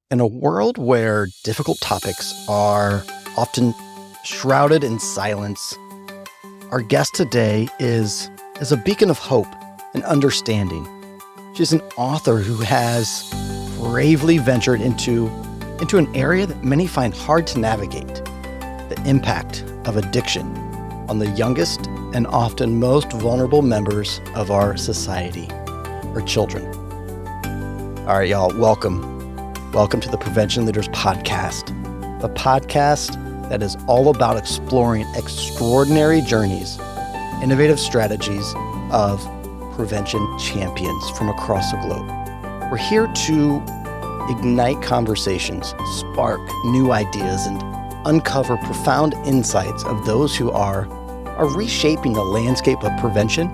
In a world where difficult topics are often shrouded in silence, our guest today is a beacon of hope and understanding. She's an author who has bravely ventured into an area that many find hard to navigate: the impact of addiction on the youngest and often most vulnerable members of our society, our children. All right, y'all, welcome. Welcome to the Prevention Leaders Podcast, a podcast that is all about exploring extraordinary journeys, innovative strategies of prevention champions from across the globe. We're here to ignite conversations, spark new ideas, and uncover profound insights of those who are reshaping the landscape of prevention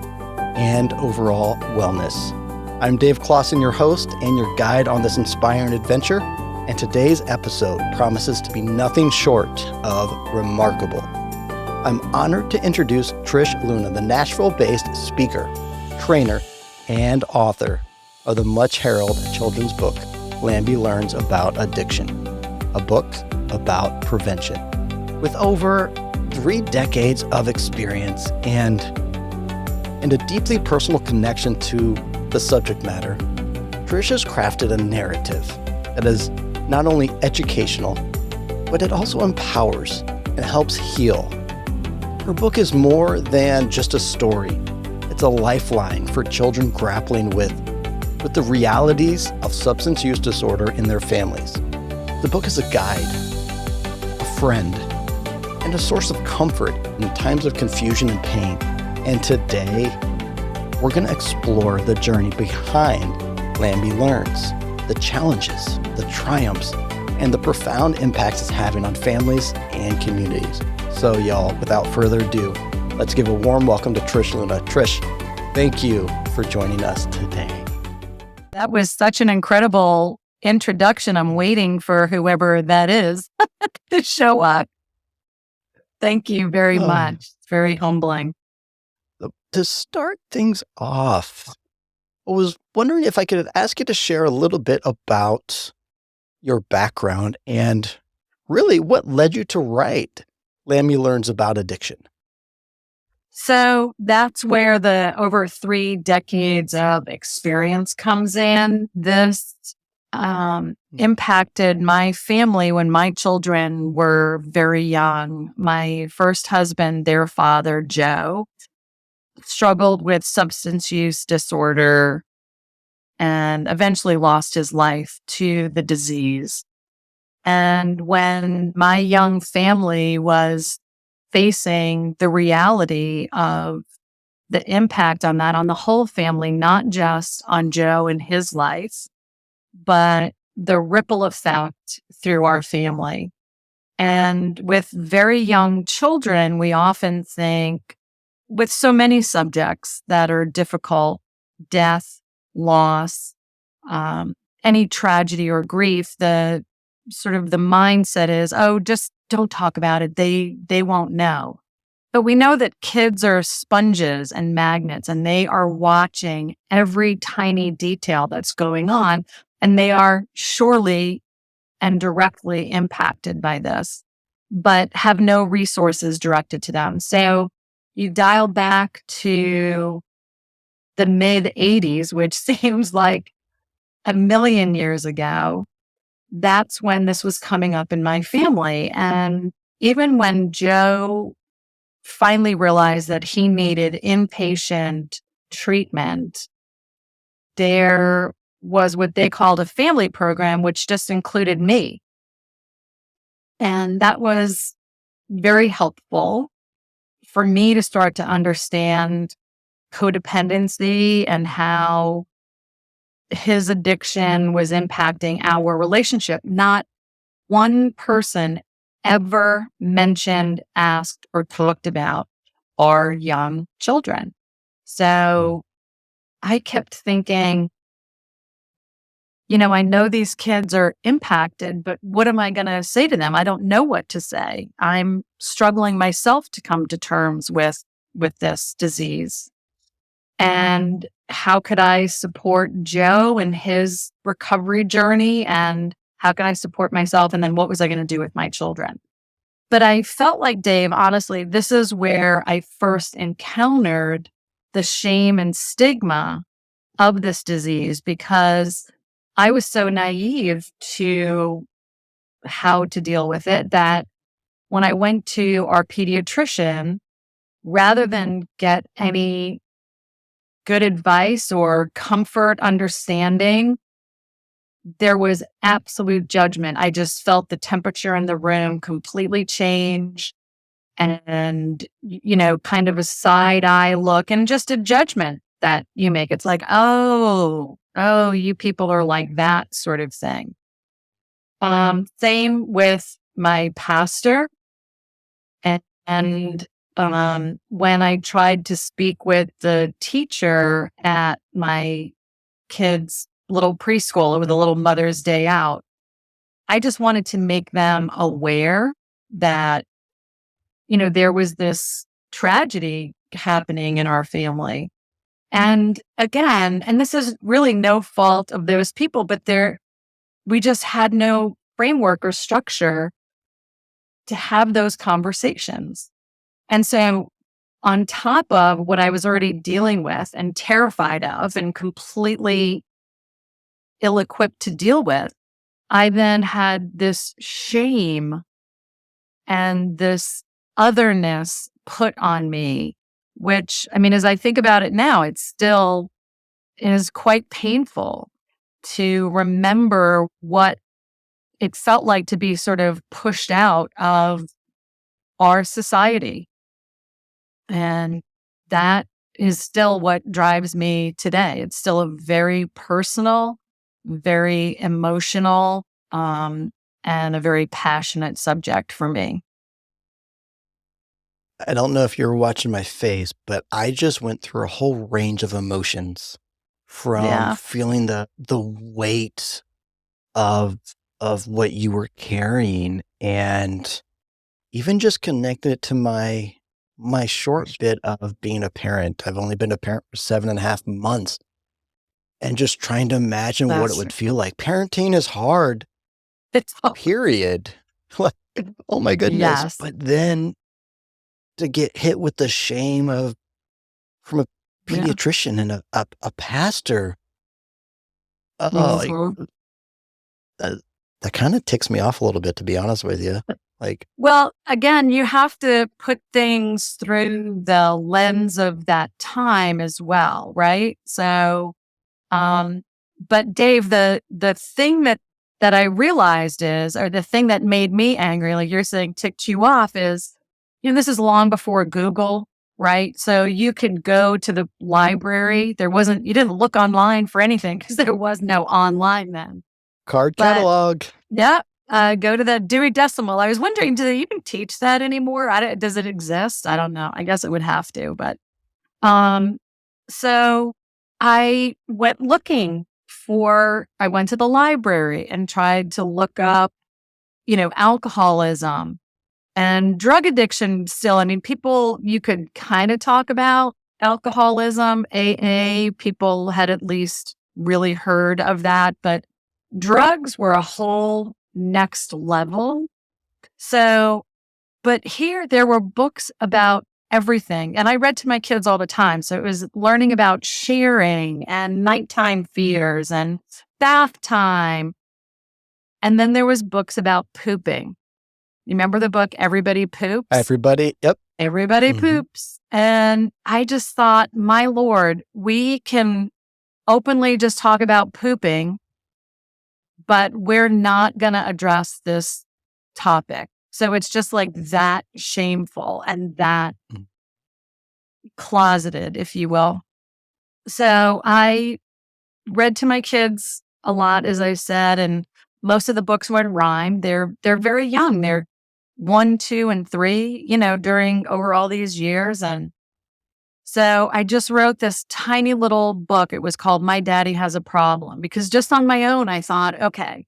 and overall wellness. I'm Dave Closson, your host and your guide on this inspiring adventure, and today's episode promises to be nothing short of remarkable. I'm honored to introduce Trish Luna, the Nashville-based speaker, trainer, and author of the much-heralded children's book, Lambi Learns About Addiction, a book about prevention. With over 3 decades of experience and a deeply personal connection to the subject matter, Trish has crafted a narrative that is not only educational, but it also empowers and helps heal. Her book is more than just a story. It's a lifeline for children grappling with the realities of substance use disorder in their families. The book is a guide, a friend, and a source of comfort in times of confusion and pain. And today, we're going to explore the journey behind Lambi Learns, the challenges, the triumphs, and the profound impacts it's having on families and communities. So y'all, without further ado, let's give a warm welcome to Trish Luna. Trish, thank you for joining us today. That was such an incredible introduction. I'm waiting for whoever that is to show up. Thank you very much. It's very humbling. To start things off, I was wondering if I could ask you to share a little bit about your background and really what led you to write Lambi Learns About Addiction. So that's where the over 3 decades of experience comes in. This impacted my family when my children were very young. My first husband, their father, Joe, struggled with substance use disorder and eventually lost his life to the disease. And when my young family was facing the reality of the impact on that, on the whole family, not just on Joe and his life, but the ripple effect through our family. And with very young children, we often think, with so many subjects that are difficult, death, loss, any tragedy or grief, the mindset is, oh, just don't talk about it. They won't know. But we know that kids are sponges and magnets, and they are watching every tiny detail that's going on, and they are surely and directly impacted by this, but have no resources directed to them. So you dial back to the mid-'80s, which seems like a million years ago. That's when this was coming up in my family. And even when Joe finally realized that he needed inpatient treatment, there was what they called a family program, which just included me. And that was very helpful for me to start to understand codependency and how his addiction was impacting our relationship. Not one person ever mentioned, asked, or talked about our young children. So I kept thinking, I know these kids are impacted, but what am I going to say to them? I don't know what to say. I'm struggling myself to come to terms with this disease. And how could I support Joe in his recovery journey? And How can I support myself? And then what was I going to do with my children? But I felt like, Dave, honestly, this is where I first encountered the shame and stigma of this disease, because I was so naive to how to deal with it that when I went to our pediatrician, rather than get any good advice or comfort, understanding, there was absolute judgment. I just felt the temperature in the room completely change, and, kind of a side eye look and just a judgment that you make. It's like, oh, you people are like that sort of thing. Same with my pastor. And when I tried to speak with the teacher at my kids' little preschool, it was a little Mother's Day out, I just wanted to make them aware that, there was this tragedy happening in our family. And again, and this is really no fault of those people, but we just had no framework or structure to have those conversations. And so, on top of what I was already dealing with and terrified of and completely ill equipped to deal with, I then had this shame and this otherness put on me, which, I mean, as I think about it now, it still is quite painful to remember what it felt like to be sort of pushed out of our society. And that is still what drives me today. It's still a very personal, very emotional, and a very passionate subject for me. I don't know if you're watching my face, but I just went through a whole range of emotions, from Yeah. feeling the weight of what you were carrying, and even just connected it to my short bit of being a parent. I've only been a parent for 7.5 months, and just trying to imagine what it That's would feel like. Parenting is hard, it's period. Like, oh my goodness. yes. But then to get hit with the shame of from a Yeah. pediatrician and a pastor, like, Mhm. that kinda ticks me off a little bit, to be honest with you. Like, Well, again, you have to put things through the lens of that time as well, right? So, um, but Dave, the thing that I realized is, or the thing that made me angry, like you're saying, ticked you off, is, this is long before Google, right? So you could go to the library. You didn't look online for anything because there was no online then. card But catalog. yeah, go to the Dewey Decimal. I was wondering, do they even teach that anymore? Does it exist? I don't know. I guess it would have to, but um, so I went looking I went to the library and tried to look up, alcoholism and drug addiction still. I mean, you could kind of talk about alcoholism, AA, people had at least really heard of that, but drugs were a whole next level. So, but here there were books about everything. And I read to my kids all the time. So it was learning about sharing and nighttime fears and bath time. And then there was books about pooping. You remember the book Everybody Poops? Everybody, yep. Everybody Mhm. poops. And I just thought, my Lord, we can openly just talk about pooping, but we're not going to address this topic. So it's just like that shameful and that Mm. closeted, if you will. So I read to my kids a lot, as I said, and most of the books were in rhyme. They're very young. They're 1, 2, and 3, during over all these years. And so I just wrote this tiny little book. It was called My Daddy Has a Problem, because just on my own, I thought, okay,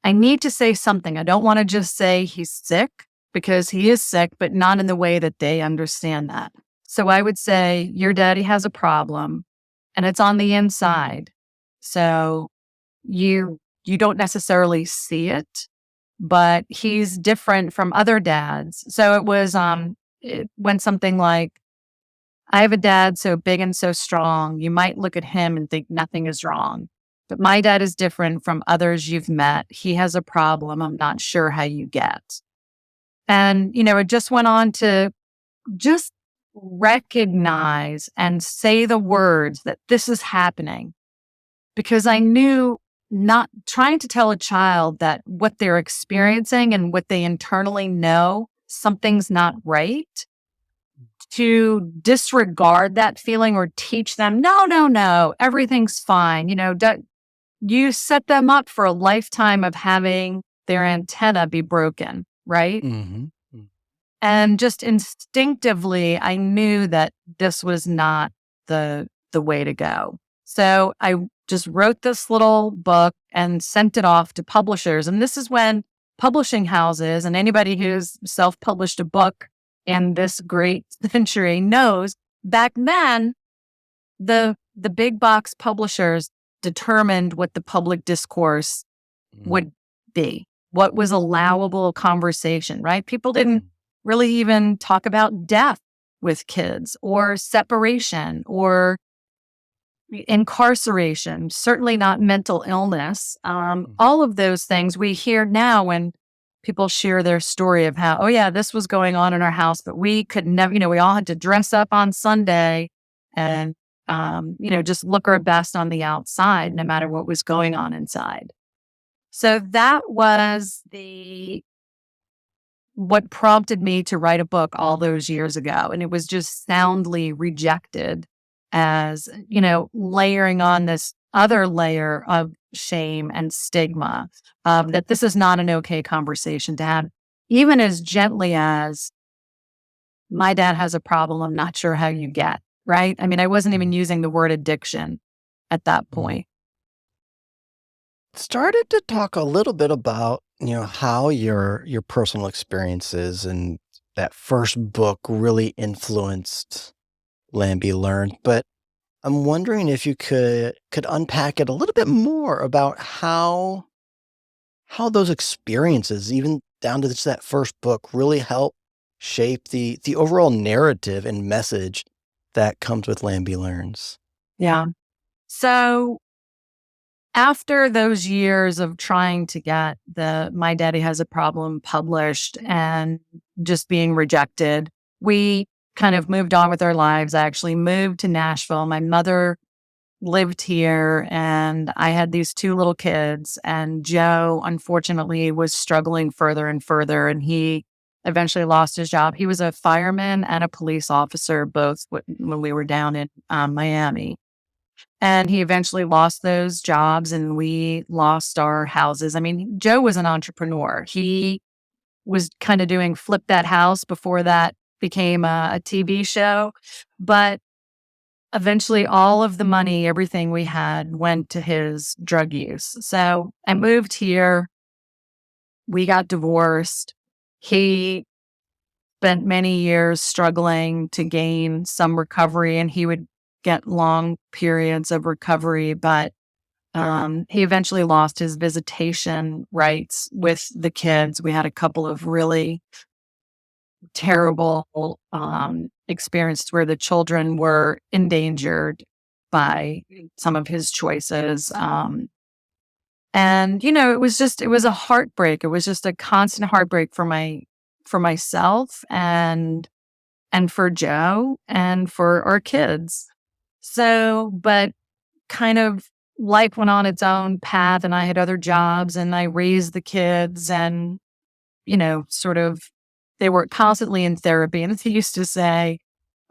I need to say something. I don't want to just say he's sick, because he is sick, but not in the way that they understand that. So I would say, your daddy has a problem and it's on the inside. So you you don't necessarily see it, but he's different from other dads. So it was, it went something like, I have a dad so big and so strong, you might look at him and think nothing is wrong. But my dad is different from others you've met. He has a problem I'm not sure how you get. And, it just went on to just recognize and say the words that this is happening. Because I knew, not trying to tell a child that what they're experiencing and what they internally know, something's not right, to disregard that feeling or teach them, no, everything's fine. You set them up for a lifetime of having their antenna be broken, right? Mm-hmm. And just instinctively, I knew that this was not the way to go. So I just wrote this little book and sent it off to publishers. And this is when publishing houses and anybody who's self-published a book in this great century knows, back then, the big box publishers determined what the public discourse would be, what was allowable conversation, right? People didn't really even talk about death with kids or separation or incarceration, certainly not mental illness. All of those things we hear now when people share their story of how, oh yeah, this was going on in our house, but we could never, we all had to dress up on Sunday and, just look our best on the outside, no matter what was going on inside. So that was what prompted me to write a book all those years ago. And it was just soundly rejected as, layering on this other layer of shame and stigma, that this is not an okay conversation to have, even as gently as, my dad has a problem I'm not sure how you get, right? I mean, I wasn't even using the word addiction at that point. Started to talk a little bit about, how your personal experiences and that first book really influenced Lambi Learns, but I'm wondering if you could unpack it a little bit more about how those experiences, even down to just that first book, really help shape the overall narrative and message that comes with Lambi Learns. Yeah. So after those years of trying to get the My Daddy Has a Problem published and just being rejected, we kind of moved on with our lives. I actually moved to Nashville. My mother lived here and I had these two little kids, and Joe, unfortunately, was struggling further and further, and he eventually lost his job. He was a fireman and a police officer, both when we were down in Miami. And he eventually lost those jobs and we lost our houses. I mean, Joe was an entrepreneur. He was kind of doing Flip That House before that became a TV show. But eventually all of the money, everything we had went to his drug use. So I moved here. We got divorced. He spent many years struggling to gain some recovery, and he would get long periods of recovery, but he eventually lost his visitation rights with the kids. We had a couple of really terrible experiences where the children were endangered by some of his choices. And it was a heartbreak. It was just a constant heartbreak for myself and for Joe and for our kids. So, but kind of life went on its own path, and I had other jobs and I raised the kids, and, sort of, they were constantly in therapy. And as he used to say,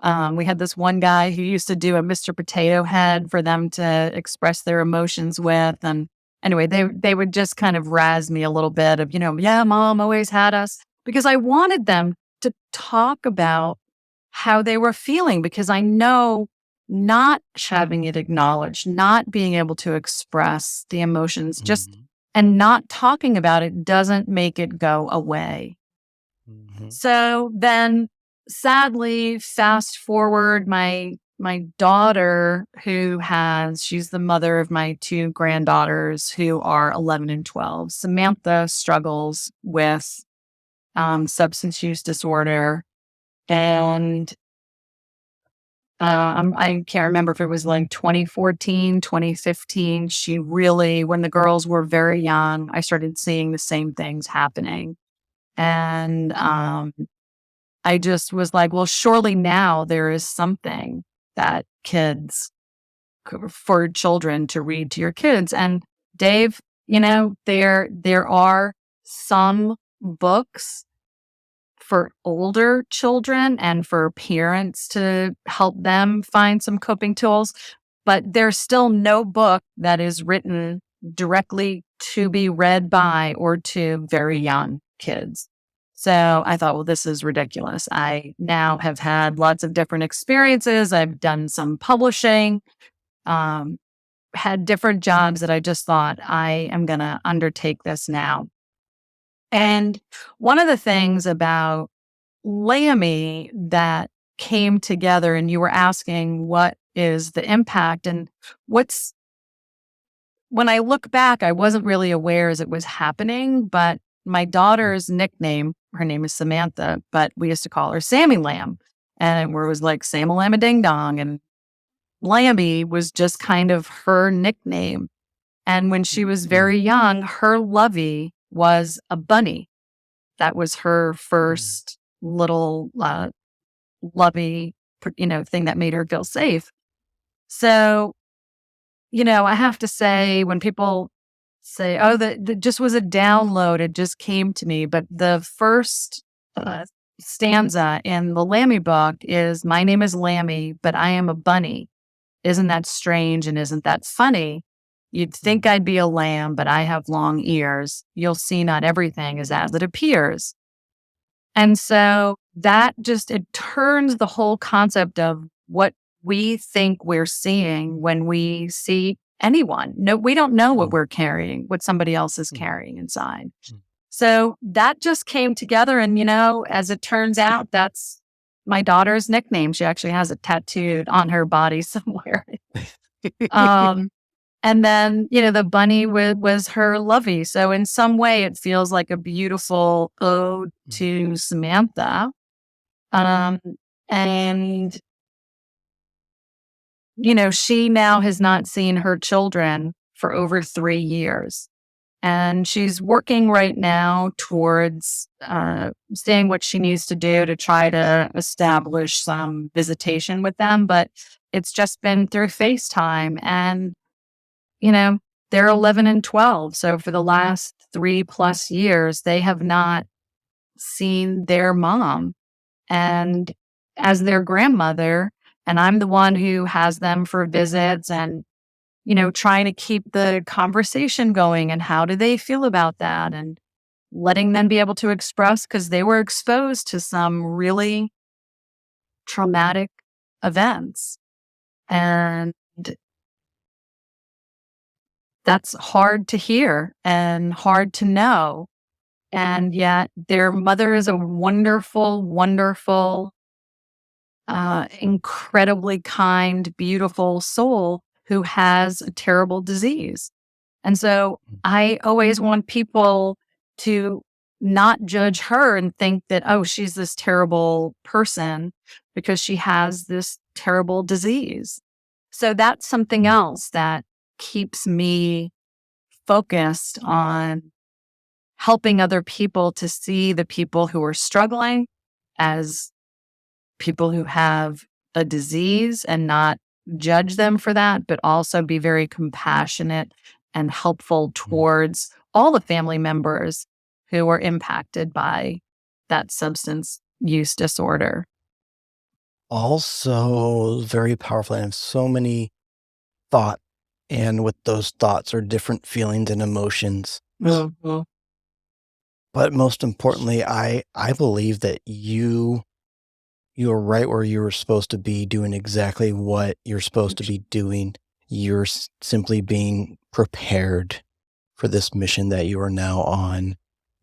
we had this one guy who used to do a Mr. Potato Head for them to express their emotions with. And anyway, they would just kind of razz me a little bit of, yeah, mom always had us, because I wanted them to talk about how they were feeling, because I know not having it acknowledged, not being able to express the emotions, just and not talking about it doesn't make it go away. So then, sadly, fast forward, my my daughter, she's the mother of my two granddaughters who are 11 and 12. Samantha struggles with substance use disorder. And I can't remember if it was like 2014, 2015. She really, when the girls were very young, I started seeing the same things happening. And I just was like, well, surely now there is something that for children to read to your kids. And Dave, there are some books for older children and for parents to help them find some coping tools, but there's still no book that is written directly to be read by or to very young kids. So I thought, well, this is ridiculous. I now have had lots of different experiences. I've done some publishing, had different jobs that I just thought I am going to undertake this now. And one of the things about Lambi that came together, and you were asking what is the impact, and when I look back, I wasn't really aware as it was happening, but my daughter's nickname, her name is Samantha, but we used to call her Sammy Lamb. And it was like Sam Lamb a Ding Dong. And Lambi was just kind of her nickname. And when she was very young, her lovey was a bunny. That was her first little lovey, thing that made her feel safe. So, I have to say, when people say, oh, that just was a download, it just came to me. But the first stanza in the Lambi book is, my name is Lambi, but I am a bunny. Isn't that strange and isn't that funny? You'd think I'd be a lamb, but I have long ears. You'll see not everything is as it appears. And so that it turns the whole concept of what we think we're seeing when we see anyone. No, we don't know what we're carrying, what somebody else is carrying inside. So that just came together. And, as it turns out, that's my daughter's nickname. She actually has it tattooed on her body somewhere. And then, the bunny was her lovey. So in some way, it feels like a beautiful ode to Samantha. And, she now has not seen her children for over 3 years. And she's working right now towards seeing what she needs to do to try to establish some visitation with them. But it's just been through FaceTime. And they're 11 and 12. So for the last 3+ years, they have not seen their mom. And as their grandmother, and I'm the one who has them for visits and, trying to keep the conversation going and how do they feel about that and letting them be able to express, because they were exposed to some really traumatic events. And that's hard to hear and hard to know. And yet their mother is a wonderful, wonderful, incredibly kind, beautiful soul who has a terrible disease. And so I always want people to not judge her and think that, oh, she's this terrible person because she has this terrible disease. So that's something else that keeps me focused on helping other people to see the people who are struggling as people who have a disease and not judge them for that, but also be very compassionate and helpful towards all the family members who are impacted by that substance use disorder. Also very powerful and have so many thought, and with those thoughts are different feelings and emotions. Mm-hmm. But most importantly, I believe that you're right where you were supposed to be, doing exactly what you're supposed to be doing. You're simply being prepared for this mission that you are now on,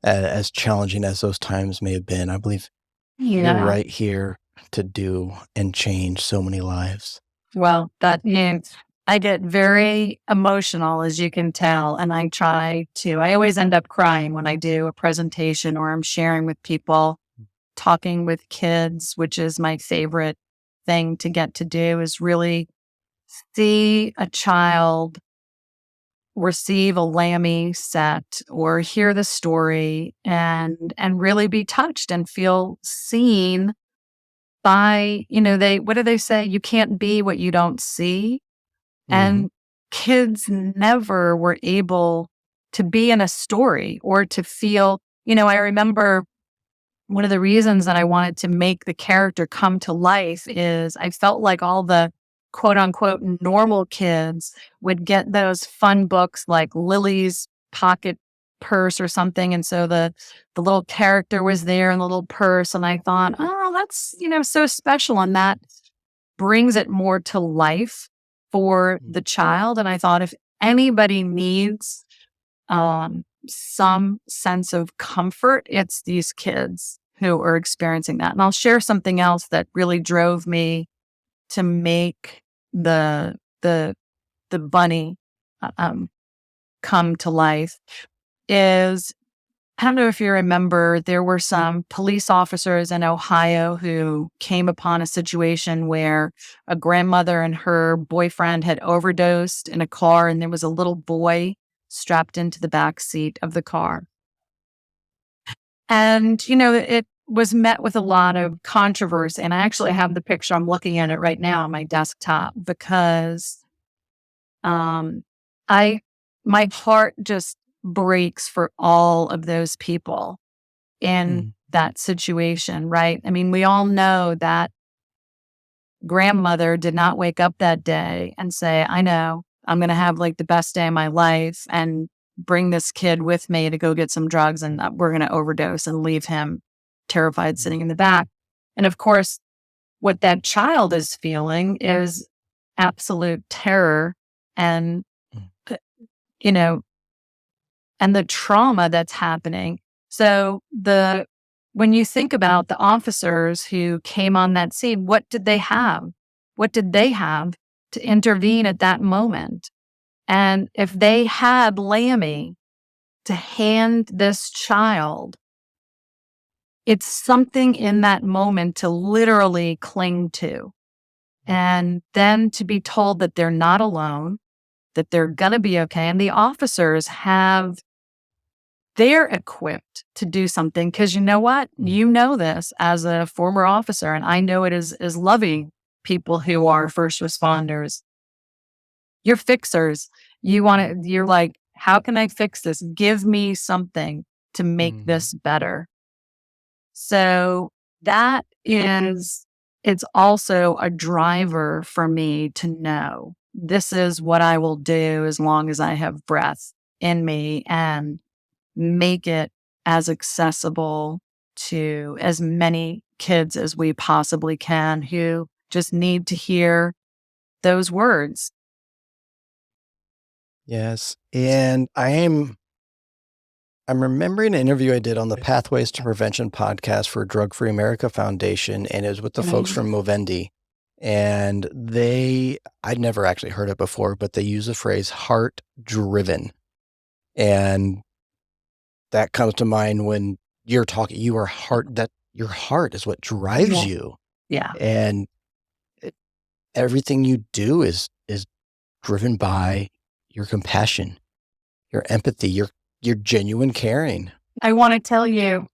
as challenging as those times may have been. I believe you're right here to do and change so many lives. Well, that means I get very emotional, as you can tell, and I always end up crying when I do a presentation or I'm sharing with people, talking with kids, which is my favorite thing to get to do, is really see a child receive a Lambi set or hear the story and really be touched and feel seen by, what do they say? You can't be what you don't see. Mm-hmm. And kids never were able to be in a story or to feel, I remember one of the reasons that I wanted to make the character come to life is I felt like all the quote unquote normal kids would get those fun books like Lily's Pocket Purse or something. And so the little character was there in the little purse. And I thought, oh, that's, so special. And that brings it more to life for the child. And I thought if anybody needs some sense of comfort, it's these kids who are experiencing that. And I'll share something else that really drove me to make the bunny come to life is, I don't know if you remember, there were some police officers in Ohio who came upon a situation where a grandmother and her boyfriend had overdosed in a car, and there was a little boy strapped into the back seat of the car. And, it was met with a lot of controversy. And I actually have the picture. I'm looking at it right now on my desktop because my heart just breaks for all of those people in that situation, right? I mean, we all know that grandmother did not wake up that day and say, I know I'm going to have like the best day of my life and bring this kid with me to go get some drugs and we're going to overdose and leave him terrified sitting in the back. And of course, what that child is feeling is absolute terror and, you know, and the trauma that's happening. So when you think about the officers who came on that scene, what did they have? What did they have to intervene at that moment? And if they had Lambi to hand this child, it's something in that moment to literally cling to. And then to be told that they're not alone, that they're going to be okay. And the officers they're equipped to do something because you know what? You know this as a former officer, and I know it is loving people who are first responders. You're fixers. You're like, how can I fix this? Give me something to make this better. So it's also a driver for me to know this is what I will do as long as I have breath in me and make it as accessible to as many kids as we possibly can who just need to hear those words. Yes. And I'm remembering an interview I did on the Pathways to Prevention podcast for Drug Free America Foundation, and it was with the folks from Movendi. And I'd never actually heard it before, but they use the phrase heart driven. And that comes to mind when you're talking, your heart is what drives you. Yeah. And everything you do is driven by your compassion, your empathy, your genuine caring. I want to tell you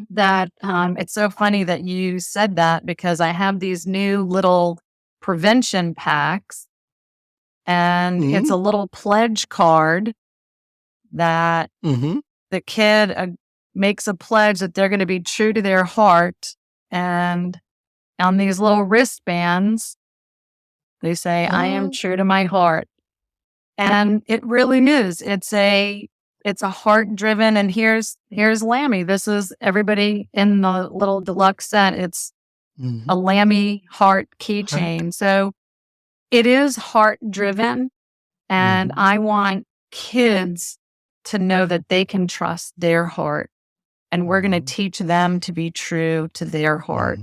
that it's so funny that you said that because I have these new little prevention packs, and it's a little pledge card that the kid makes a pledge that they're going to be true to their heart. And on these little wristbands, they say, I am true to my heart. And it really is. It's a heart driven. And here's Lambi. This is everybody in the little deluxe set. It's a Lambi heart keychain. So it is heart driven. And I want kids to know that they can trust their heart. And we're going to teach them to be true to their heart.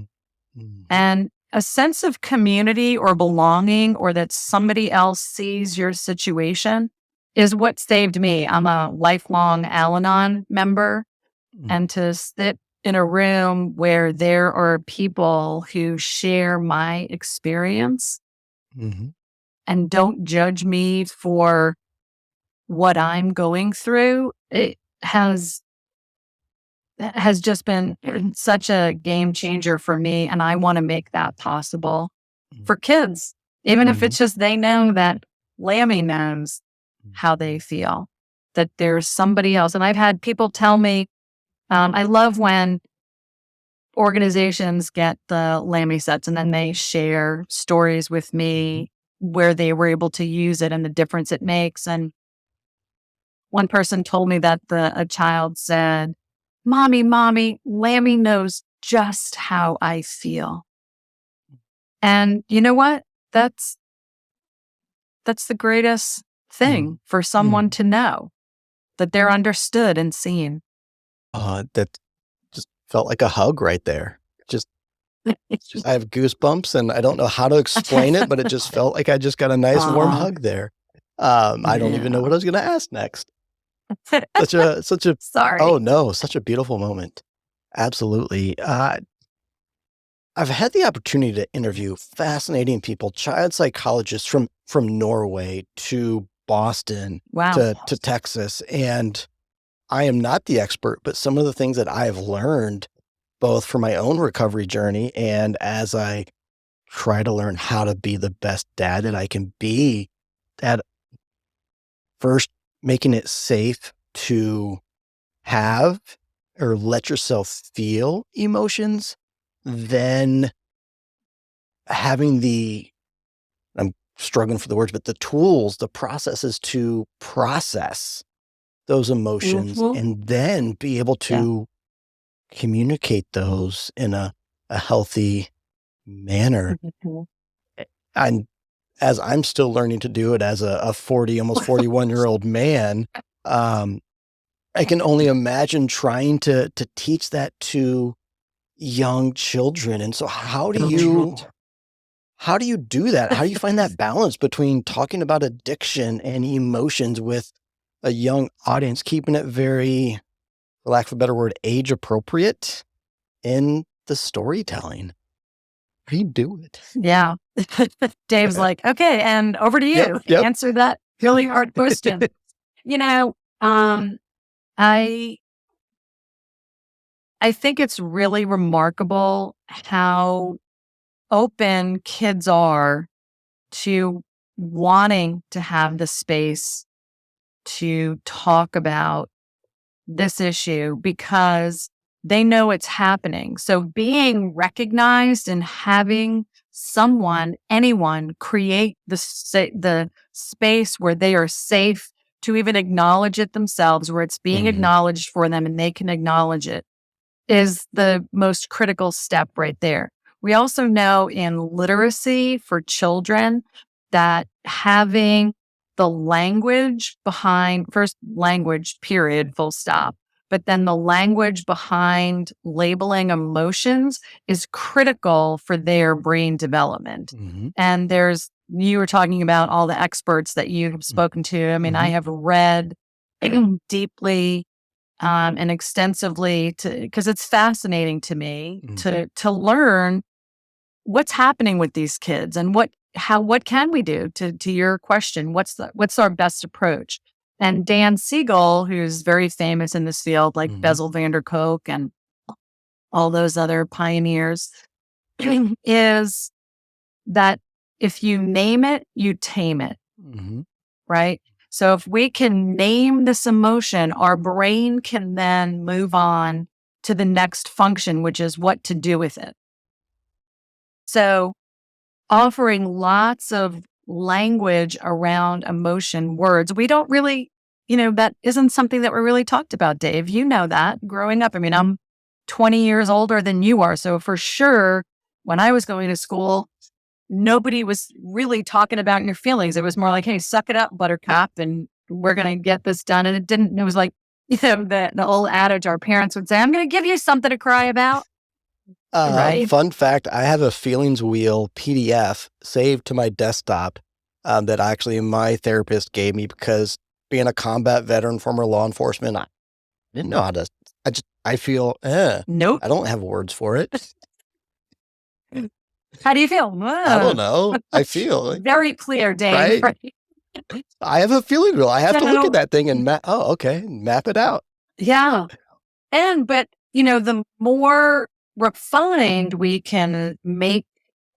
And a sense of community or belonging, or that somebody else sees your situation, is what saved me. I'm a lifelong Al-Anon member, and to sit in a room where there are people who share my experience Mm-hmm. and don't judge me for what I'm going through, it has just been such a game changer for me. And I want to make that possible for kids, even if it's just they know that Lammy knows how they feel, that there's somebody else. And I've had people tell me, I love when organizations get the Lammy sets and then they share stories with me where they were able to use it and the difference it makes. And one person told me that a child said, Mommy, Lammy knows just how I feel. And you know what? That's the greatest thing for someone to know, that they're understood and seen. That just felt like a hug right there. Just I have goosebumps, and I don't know how to explain it, but it just felt like I just got a nice warm hug there. I don't even know what I was going to ask next. Such a Sorry. Oh no, such a beautiful moment. Absolutely. I've had the opportunity to interview fascinating people, child psychologists from Norway to Boston Wow. to Texas, and I am not the expert, but some of the things that I have learned, both from my own recovery journey and as I try to learn how to be the best dad that I can be, that first making it safe to have or let yourself feel emotions, then having I'm struggling for the words, but the tools, the processes to process those emotions and then be able to communicate those in a healthy manner. And as I'm still learning to do it as a 40, almost 41-year-old man, I can only imagine trying to teach that to young children. And so how do you do that? How do you find that balance between talking about addiction and emotions with a young audience, keeping it very, for lack of a better word, age appropriate in the storytelling? How do you do it? Yeah. Dave's like, okay, and over to you. Yep. Answer that really hard question. I think it's really remarkable how open kids are to wanting to have the space to talk about this issue because they know it's happening. So being recognized and having anyone create the space where they are safe to even acknowledge it themselves, where it's being acknowledged for them and they can acknowledge it, is the most critical step right there. We also know in literacy for children that having the language behind, first language, period, full stop, but then the language behind labeling emotions is critical for their brain development. And you were talking about all the experts that you have spoken to. I mean, I have read deeply and extensively because it's fascinating to me to learn what's happening with these kids and what can we do to your question, what's our best approach? And Dan Siegel, who's very famous in this field, like Bessel van der Kolk and all those other pioneers, is that if you name it, you tame it, right? So if we can name this emotion, our brain can then move on to the next function, which is what to do with it. So offering lots of language around emotion, words, we don't really, that isn't something that we really talked about, Dave. You know that growing up. I mean, I'm 20 years older than you are. So for sure, when I was going to school, nobody was really talking about your feelings. It was more like, hey, suck it up, buttercup, and we're going to get this done. And it was like, the old adage our parents would say, I'm going to give you something to cry about. Right. Fun fact, I have a feelings wheel PDF saved to my desktop that actually my therapist gave me because being a combat veteran, former law enforcement, I didn't know how to, I feel, Nope. I don't have words for it. How do you feel? I don't know. I feel, Very clear, Dave. right? I have a feeling wheel. I have to look at So, that thing and map it out. yeah. But, the more refined we can make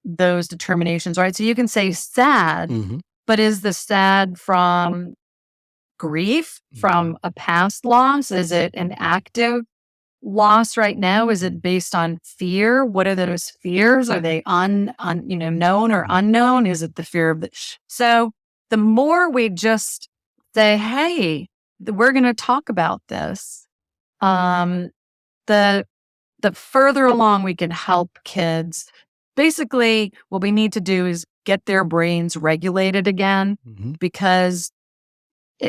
those determinations, right? So you can say sad, Mhm. but is the sad from grief, from a past loss? Is it an active loss right now? Is it based on fear? What are those fears? Are they known or unknown? Is it the fear of so the more we just say, hey, we're going to talk about this, the the further along we can help kids. Basically, what we need to do is get their brains regulated again, Mhm. because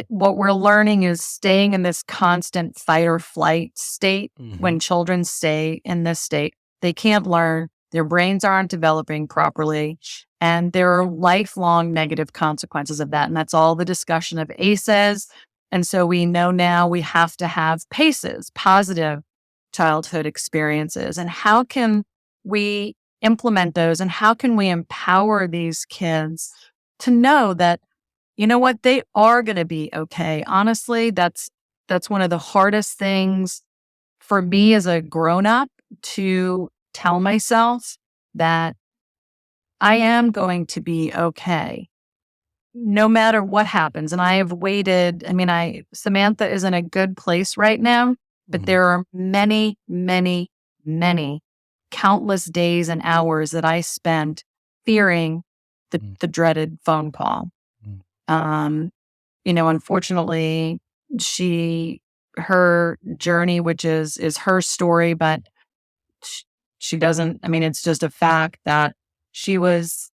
what we're learning is staying in this constant fight or flight state. Mhm. When children stay in this state, they can't learn, their brains aren't developing properly, and there are lifelong negative consequences of that. And that's all the discussion of ACEs. And so we know now we have to have PACEs, positive childhood experiences. And how can we implement those? And how can we empower these kids to know that, you know what, they are going to be okay? Honestly, that's one of the hardest things for me as a grown up, to tell myself that I am going to be okay no matter what happens. And I have waited. I mean, Samantha is in a good place right now, but Mhm. there are many, many, many countless days and hours that I spent fearing the dreaded phone call. Mm. Unfortunately, her journey, which is her story, but she doesn't, I mean, it's just a fact that she was,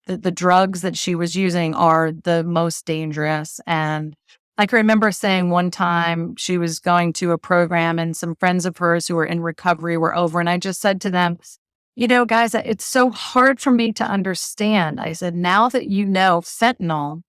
the drugs that she was using are the most dangerous. And I can remember saying one time she was going to a program and some friends of hers who were in recovery were over. And I just said to them, guys, it's so hard for me to understand. I said, now that fentanyl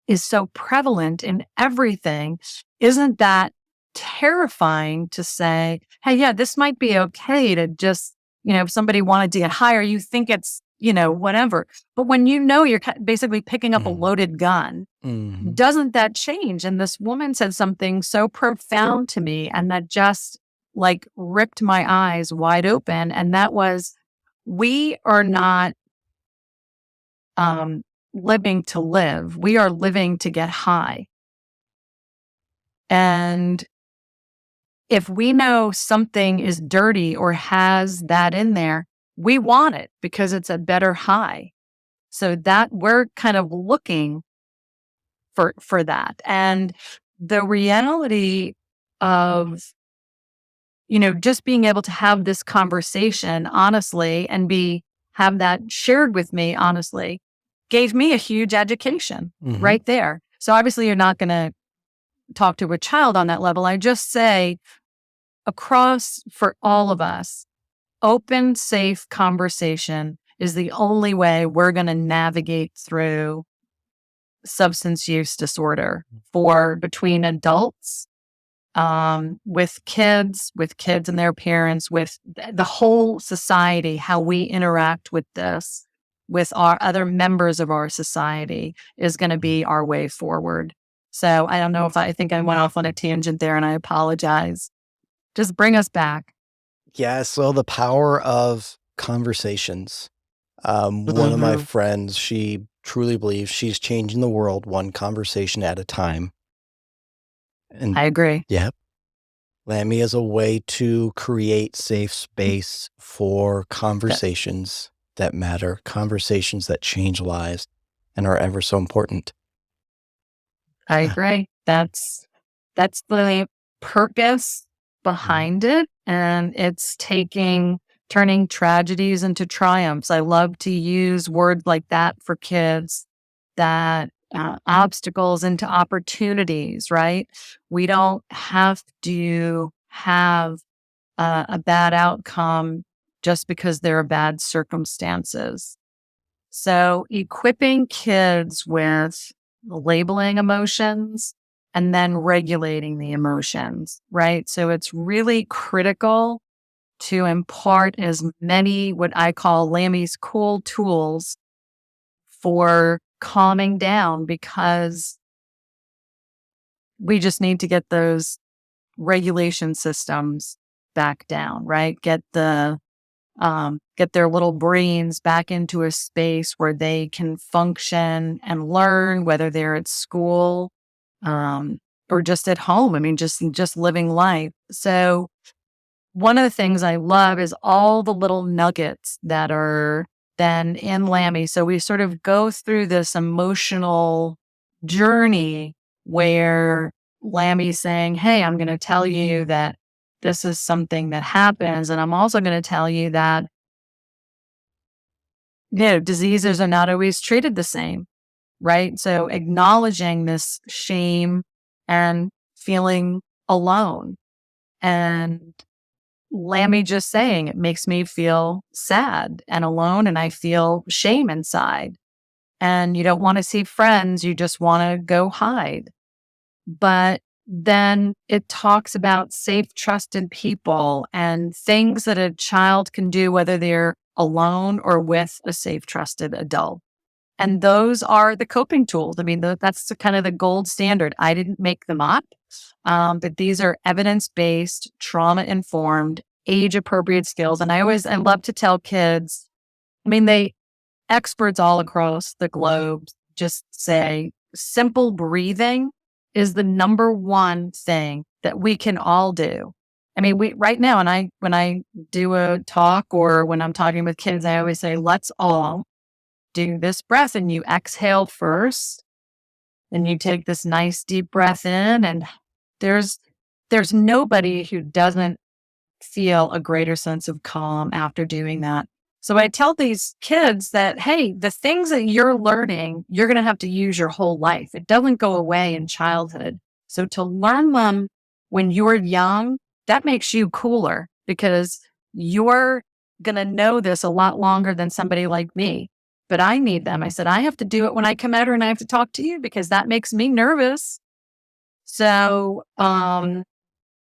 is so prevalent in everything, isn't that terrifying to say, hey, yeah, this might be okay to just, if somebody wanted to get higher, you think it's, whatever. But when you're basically picking up a loaded gun, Mhm. doesn't that change? And this woman said something so profound to me, and that just like ripped my eyes wide open. And that was, we are not living to live. We are living to get high. And if we know something is dirty or has that in there, we want it because it's a better high. So that we're kind of looking for that. And the reality of, just being able to have this conversation honestly and have that shared with me honestly, gave me a huge education right there. So obviously you're not going to talk to a child on that level. I just say, across for all of us, open, safe conversation is the only way we're going to navigate through substance use disorder for between adults, with kids and their parents, with the whole society. How we interact with this, with our other members of our society, is going to be our way forward. So I don't know if I think I went off on a tangent there, and I apologize. Just bring us back. Yeah, so the power of conversations. One of my friends, she truly believes she's changing the world one conversation at a time. And I agree. yep, Lambi is a way to create safe space for conversations that matter, conversations that change lives and are ever so important. I agree. That's the purpose behind it. And it's turning tragedies into triumphs. I love to use words like that for kids, that obstacles into opportunities, right? We don't have to have a bad outcome just because there are bad circumstances. So equipping kids with labeling emotions and then regulating the emotions, right? So it's really critical to impart as many what I call Lambi's cool tools for calming down, because we just need to get those regulation systems back down, right? Get their little brains back into a space where they can function and learn, whether they're at school, or just at home. I mean, just living life. So one of the things I love is all the little nuggets that are then in Lambi. So we sort of go through this emotional journey where Lambi's saying, hey, I'm going to tell you that this is something that happens. And I'm also going to tell you that, diseases are not always treated the same, right? So acknowledging this shame and feeling alone. And Lambi just saying, it makes me feel sad and alone, and I feel shame inside. And you don't want to see friends, you just want to go hide. But then it talks about safe, trusted people and things that a child can do, whether they're alone or with a safe, trusted adult. And those are the coping tools. I mean, that's kind of the gold standard. I didn't make them up, but these are evidence-based, trauma-informed, age-appropriate skills. And I love to tell kids, I mean, experts all across the globe just say simple breathing is the number one thing that we can all do. I mean, right now, and when I do a talk or when I'm talking with kids, I always say, let's all do this breath. And you exhale first, and you take this nice deep breath in. And there's nobody who doesn't feel a greater sense of calm after doing that. So I tell these kids that, hey, the things that you're learning, you're going to have to use your whole life. It doesn't go away in childhood. So to learn them when you're young, that makes you cooler, because you're going to know this a lot longer than somebody like me. But I need them. I said, I have to do it when I come out here and I have to talk to you, because that makes me nervous. So, and